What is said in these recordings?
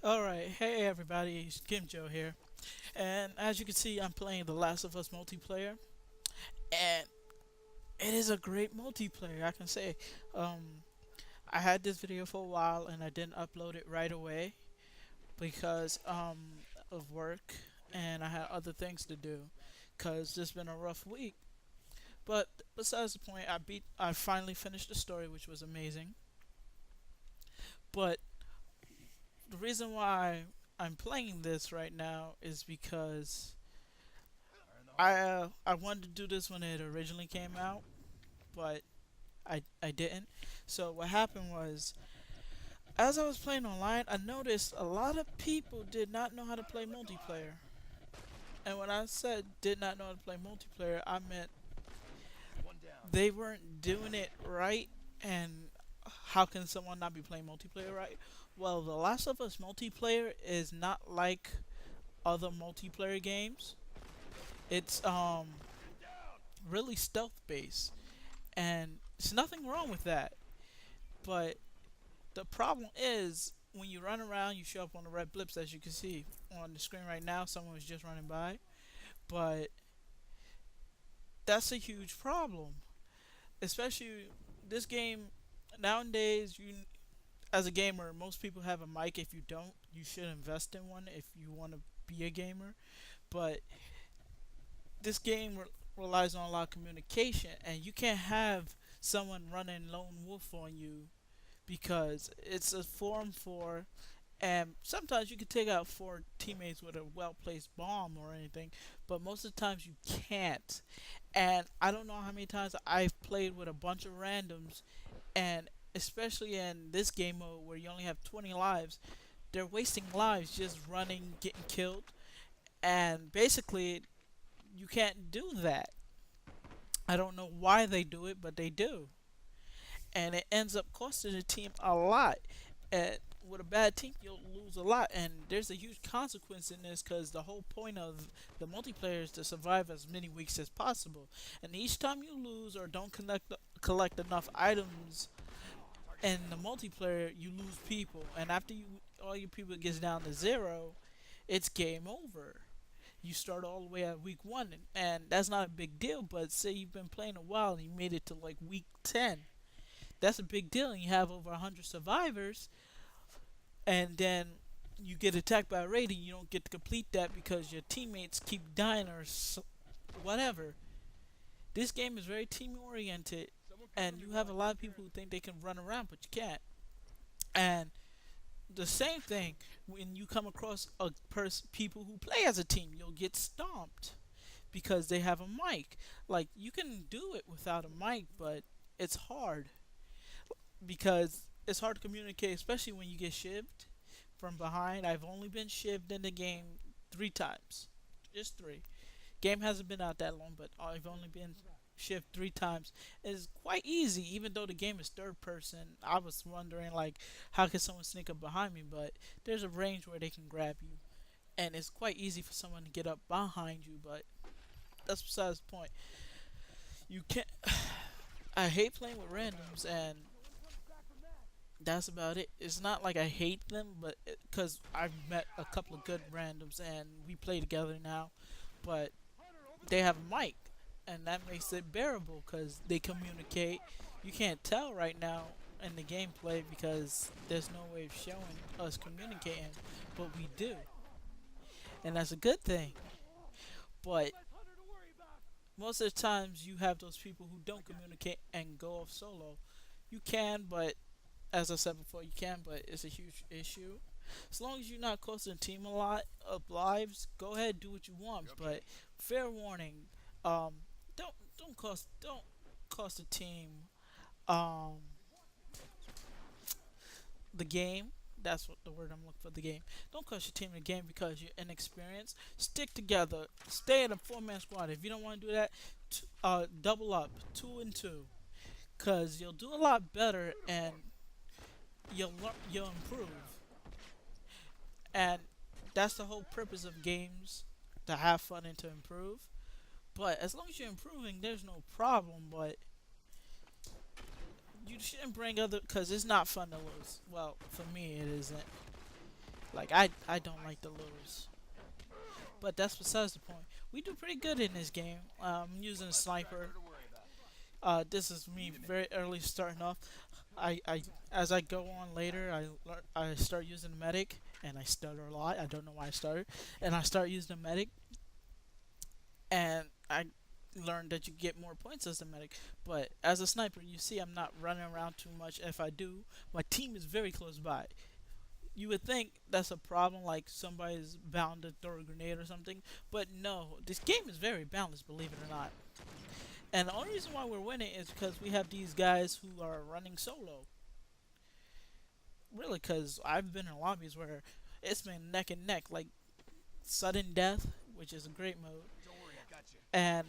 Alright, hey everybody, it's gimgoe here. And as you can see, I'm playing The Last of Us multiplayer. And it is a great multiplayer, I can say. Um, I had this video for a while and I didn't upload it right away because of work and I had other things to do because this has been a rough week. But besides the point, I finally finished the story, which was amazing. But the reason why I'm playing this right now is because I wanted to do this when it originally came out, but I didn't. So what happened was, as I was playing online, I noticed a lot of people did not know how to play multiplayer. And when I said did not know how to play multiplayer, I meant they weren't doing it right. And how can someone not be playing multiplayer right? Well, The Last of Us multiplayer is not like other multiplayer games. It's really stealth based, and there's nothing wrong with that. But the problem is when you run around, you show up on the red blips, as you can see on the screen right now. Someone was just running by, but that's a huge problem. Especially this game nowadays. You, as a gamer, most people have a mic. If you don't, you should invest in one if you want to be a gamer. But this game relies on a lot of communication, and you can't have someone running lone wolf on you because it's a form for, and sometimes you can take out four teammates with a well placed bomb or anything, but most of the times you can't. And I don't know how many times I've played with a bunch of randoms, and especially in this game mode where you only have 20 lives, they're wasting lives just running, getting killed, and basically you can't do that. I don't know why they do it, but they do. And it ends up costing the team a lot. And with a bad team, you'll lose a lot. And there's a huge consequence in this because the whole point of the multiplayer is to survive as many weeks as possible. And each time you lose or don't collect enough items in the multiplayer, you lose people. And after all your people gets down to zero, it's game over. You start all the way at week one, and that's not a big deal. But say you've been playing a while and you made it to like week 10, that's a big deal. And you have over 100 survivors, and then you get attacked by a raid and you don't get to complete that because your teammates keep dying or whatever. This game is very team oriented, and you have a lot of people who think they can run around, but you can't. And the same thing when you come across people who play as a team, you'll get stomped because they have a mic. Like you can do it without a mic, but it's hard because it's hard to communicate, especially when you get shivved from behind. I've only been shivved in the game 3 times, just three. Game hasn't been out that long, but I've only been shivved 3 times. It's quite easy, even though the game is third person. I was wondering like, how can someone sneak up behind me? But there's a range where they can grab you, and it's quite easy for someone to get up behind you. But that's besides the point. You can't. I hate playing with randoms, and that's about it. It's not like I hate them, but because I've met a couple of good randoms and we play together now, but they have a mic, and that makes it bearable because they communicate. You can't tell right now in the gameplay because there's no way of showing us communicating, but we do, and that's a good thing. But most of the times you have those people who don't communicate and go off solo. You can, but as I said before, you can, but it's a huge issue. As long as you're not costing the team a lot of lives, go ahead do what you want. But fair warning, don't cost the team um the game. That's what the word I'm looking for. The game. Don't cost your team the game because you're inexperienced. Stick together. Stay in a 4-man squad. If you don't want to do that, double up, 2 and 2, cause you'll do a lot better and you'll improve. And that's the whole purpose of games, to have fun and to improve. But as long as you're improving, there's no problem. But you shouldn't bring other, because it's not fun to lose. Well, for me, it isn't. Like I don't like to lose. But that's besides the point. We do pretty good in this game. I'm using a sniper. This is me very early starting off. I as I go on later, I start using the medic, and I stutter a lot. I don't know why I started, and I start using the medic, and I learned that you get more points as a medic. But as a sniper, you see, I'm not running around too much. If I do, my team is very close by. You would think that's a problem, like somebody's bound to throw a grenade or something, but no, this game is very balanced, believe it or not. And the only reason why we're winning is because we have these guys who are running solo. Really, because I've been in lobbies where it's been neck and neck, like sudden death, which is a great mode, and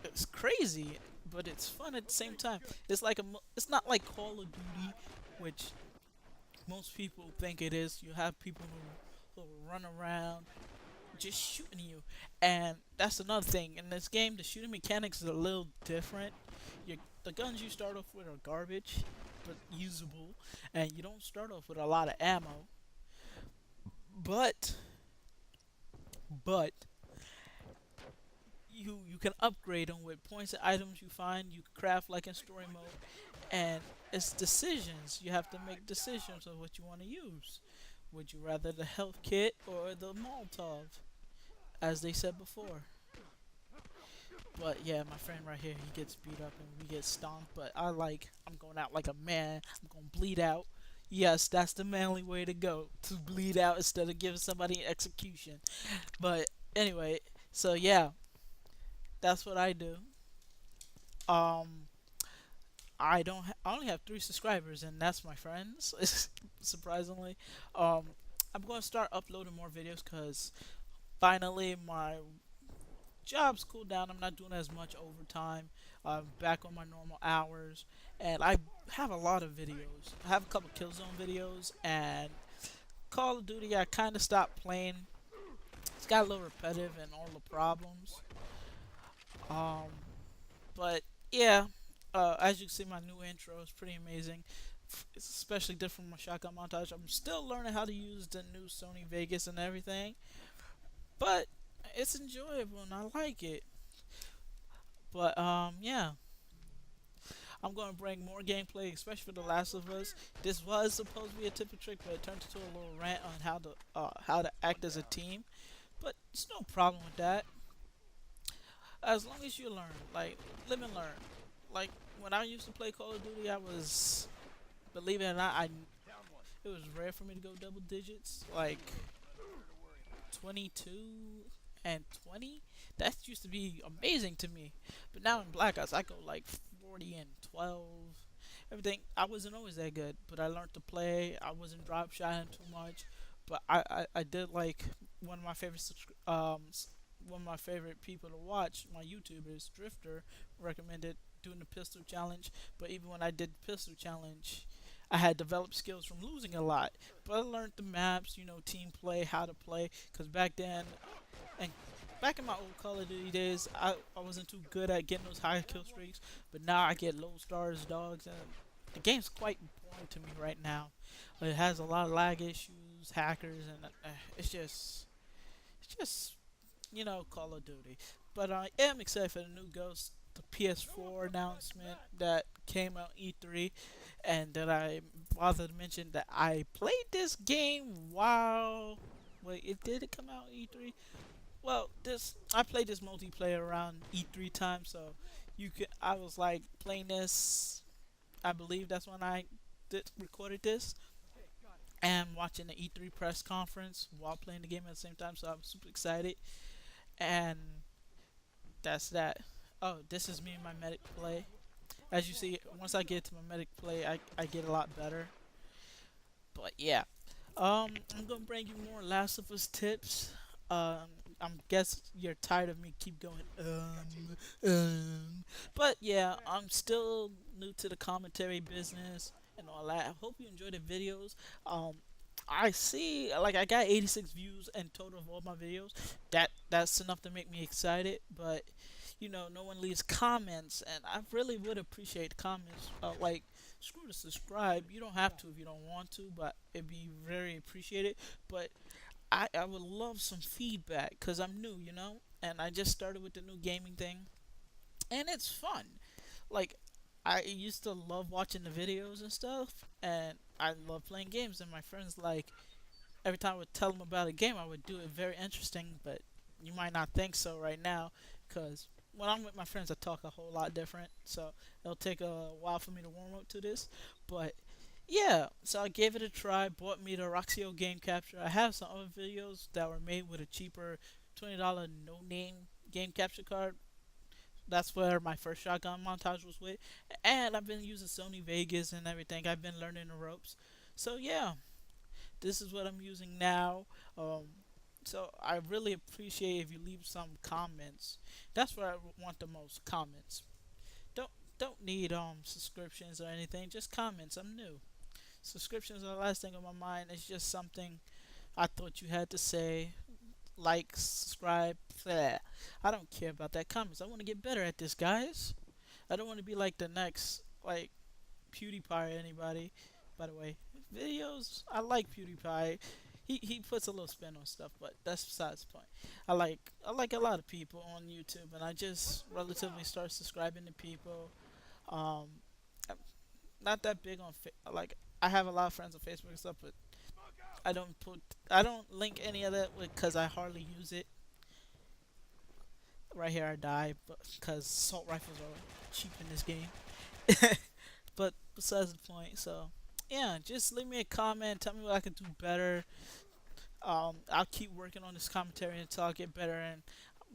it's crazy, but it's fun at the same time. It's like it's not like Call of Duty, which most people think it is. You have people who run around just shooting you, and that's another thing. In this game, the shooting mechanics is a little different. The guns you start off with are garbage, but usable, and you don't start off with a lot of ammo. But but you can upgrade them with points and items you find. You can craft like in story mode, and it's decisions. You have to make decisions of what you want to use. Would you rather the health kit or the Molotov, as they said before? But yeah, my friend right here, he gets beat up and we get stomped. But I'm going out like a man. I'm going to bleed out. Yes, that's the manly way to go. To bleed out instead of giving somebody execution. But anyway, so yeah, that's what I do. Um, I only have 3 subscribers, and that's my friends. Surprisingly, um, I'm going to start uploading more videos because finally my job's cooled down. I'm not doing as much overtime. I'm back on my normal hours, and I have a lot of videos. I have a couple Killzone videos, and Call of Duty I kind of stopped playing. It's got a little repetitive and all the problems. Um, but yeah, as you can see, my new intro is pretty amazing. It's especially different from my shotgun montage. I'm still learning how to use the new Sony Vegas and everything, but it's enjoyable and I like it. But yeah, I'm gonna bring more gameplay, especially for The Last of Us. This was supposed to be a tip and trick, but it turned into a little rant on how to act as a team. But it's no problem with that, as long as you learn, like live and learn. Like when I used to play Call of Duty, I was, believe it or not, it was rare for me to go double digits, like 22 and 20. That used to be amazing to me. But now in Black Ops, I go like 40 and 12. Everything. I wasn't always that good, but I learned to play. I wasn't drop shotting too much, but I did like one of my favorite one of my favorite people to watch, my YouTubers, Drifter, recommended doing the pistol challenge. But even when I did the pistol challenge, I had developed skills from losing a lot. But I learned the maps, team play, how to play. Because back then, and back in my old Call of Duty days, I wasn't too good at getting those high kill streaks. But now I get low stars, dogs, and the game's quite boring to me right now. It has a lot of lag issues, hackers, and it's just Call of Duty. But I am excited for the new Ghost, the PS4 announcement that came out E3, and that I bothered to mention that I played this game while. Wait, it come out E3? Well, this I played this multiplayer around E3 time, so I was like playing this. I believe that's when I recorded this, and watching the E3 press conference while playing the game at the same time. So I was super excited, and that's that. Oh, this is me and my medic play. As you see, once I get to my medic play, I get a lot better. But yeah, I'm gonna bring you more Last of Us tips. Um, I'm guess you're tired of me keep going. But yeah, I'm still new to the commentary business and all that. I hope you enjoy the videos. Um, I see, like, I got 86 views in total of all my videos. That's enough to make me excited. But no one leaves comments, and I really would appreciate comments. Like, screw the subscribe. You don't have to if you don't want to, but it'd be very appreciated. But I would love some feedback because I'm new, and I just started with the new gaming thing, and it's fun. Like, I used to love watching the videos and stuff, and I love playing games. And my friends, like, every time I would tell them about a game, I would do it very interesting. But you might not think so right now, because when I'm with my friends, I talk a whole lot different. So it'll take a while for me to warm up to this. But yeah, so I gave it a try. Bought me the Roxio game capture. I have some other videos that were made with a cheaper $20 no name game capture card. That's where my first shotgun montage was with. And I've been using Sony Vegas and everything. I've been learning the ropes. So yeah, this is what I'm using now. Um, so I really appreciate if you leave some comments. That's what I want the most, comments. Don't don't need subscriptions or anything. Just comments. I'm new. Subscriptions are the last thing on my mind. It's just something I thought you had to say. Like, subscribe. Bleh. I don't care about that comments. I want to get better at this, guys. I don't want to be like the next, like, PewDiePie or anybody. By the way, videos. I like PewDiePie. He puts a little spin on stuff, but that's besides the point. I like a lot of people on YouTube, and I just relatively start subscribing to people. Um, I'm not that big on like, I have a lot of friends on Facebook and stuff, but I don't link any of that because I hardly use it. Right here I die, but because assault rifles are cheap in this game. But besides the point, so yeah, just leave me a comment. Tell me what I can do better. I'll keep working on this commentary until I get better. And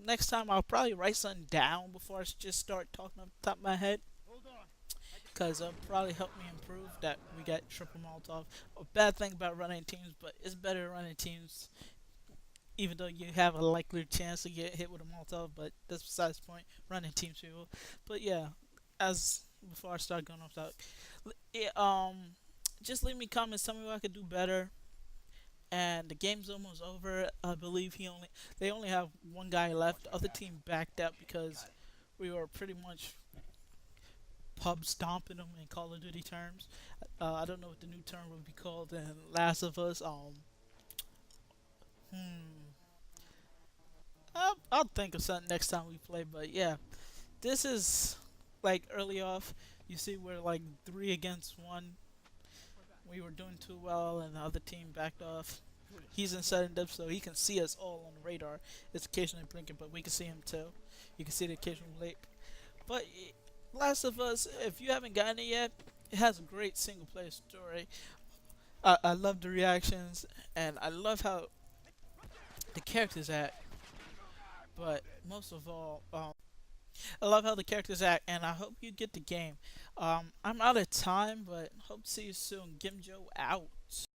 next time I'll probably write something down before I just start talking off the top of my head, because it'll probably help me improve. That we got triple Molotov. A bad thing about running teams, but it's better running teams, even though you have a likelier chance to get hit with a Molotov. But that's besides the point. Running teams, people. But yeah, as before I start going off that, yeah, just leave me comments. Tell me what I could do better. And the game's almost over. I believe they only have one guy left. The other team backed out because we were pretty much pub stomping them in Call of Duty terms. I don't know what the new term would be called in Last of Us. Hmm. I'll think of something next time we play. But yeah, this is like early off. You see, we're like 3 against 1. We were doing too well, and the other team backed off. He's in sudden depth, so he can see us all on the radar. It's occasionally blinking, but we can see him too. You can see the occasional blink. But Last of Us, if you haven't gotten it yet, it has a great single player story. I love the reactions, and I love how the characters act. But most of all, I love how the characters act, and I hope you get the game. I'm out of time, but hope to see you soon. Gimgoe out.